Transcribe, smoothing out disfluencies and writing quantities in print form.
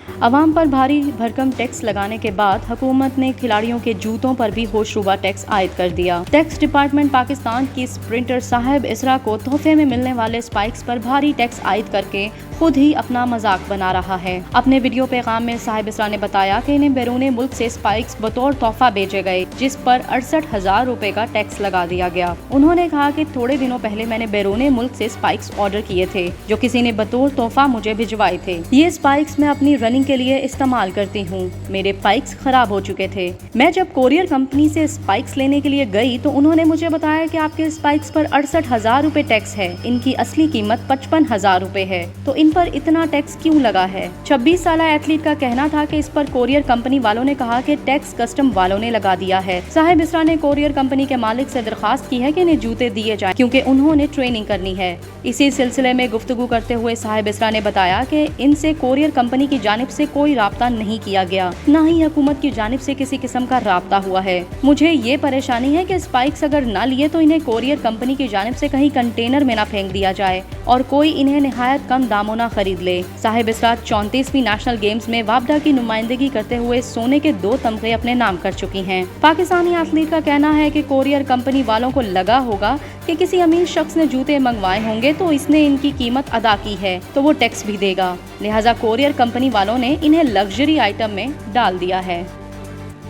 عوام پر بھاری بھرکم ٹیکس لگانے کے بعد حکومت نے کھلاڑیوں کے جوتوں پر بھی ہوشروبہ ٹیکس عائد کر دیا۔ ٹیکس ڈپارٹمنٹ پاکستان کی اسپرنٹر صاحب اسرا کو تحفے میں ملنے والے اسپائکس پر بھاری ٹیکس عائد کر کے خود ہی اپنا مذاق بنا رہا ہے۔ اپنے ویڈیو پیغام میں صاحب اسرا نے بتایا کہ انہیں بیرون ملک سے اسپائکس بطور تحفہ بھیجے گئے، جس پر 68,000 روپے کا ٹیکس لگا دیا گیا۔ انہوں نے کہا کہ تھوڑے دنوں پہلے میں نے بیرون ملک سے اسپائکس آرڈر کیے تھے جو کسی نے بطور تحفہ مجھے بھجوائے تھے۔ یہ اسپائکس میں اپنی رننگ کے لیے استعمال کرتی ہوں۔ میرے اسپائکس خراب ہو چکے تھے۔ میں جب کوریئر کمپنی سے اسپائکس لینے کے لیے گئی تو انہوں نے مجھے بتایا کہ آپ کے اسپائکس پر 68,000 روپے ٹیکس ہے، ان کی اصلی قیمت 55,000 روپے ہے، تو ان پر اتنا ٹیکس کیوں لگا ہے؟ 26 سالہ ایتھلیٹ کا کہنا تھا کہ اس پر کوریئر کمپنی والوں نے کہا کہ ٹیکس کسٹم والوں نے لگا دیا ہے۔ صاحب اسرا نے کوریئر کمپنی کے مالک سے درخواست کی ہے کہ انہیں جوتے دیے جائیں کیونکہ انہوں نے ٹریننگ کرنی ہے۔ اسی سلسلے میں گفتگو کرتے ہوئے صاحب اسرا نے بتایا کہ ان سے کوریئر کمپنی کی جانب سے کوئی رابطہ نہیں کیا گیا، نہ ہی حکومت کی جانب سے کسی قسم کا رابطہ ہوا ہے۔ مجھے یہ پریشانی ہے کہ اسپائکس اگر نہ لیے تو انہیں کوریئر کمپنی کی جانب سے کہیں کنٹینر میں نہ پھینک دیا جائے اور کوئی انہیں نہایت کم داموں نہ خرید لے۔ صاحب اسرا 34ویں نیشنل گیمز میں وابڈا کی نمائندگی کرتے ہوئے سونے کے 2 تمغے اپنے نام کر چکی ہیں۔ پاکستانی ایتھلیٹ کا کہنا ہے کہ کوریئر کمپنی والوں کو لگا ہوگا کہ کسی امیر شخص نے جوتے منگوائے ہوں گے تو اس نے ان کی قیمت ادا کی ہے تو وہ ٹیکس بھی دے گا، لہٰذا کوریئر کمپنی والوں نے انہیں لگژری آئٹم میں ڈال دیا ہے۔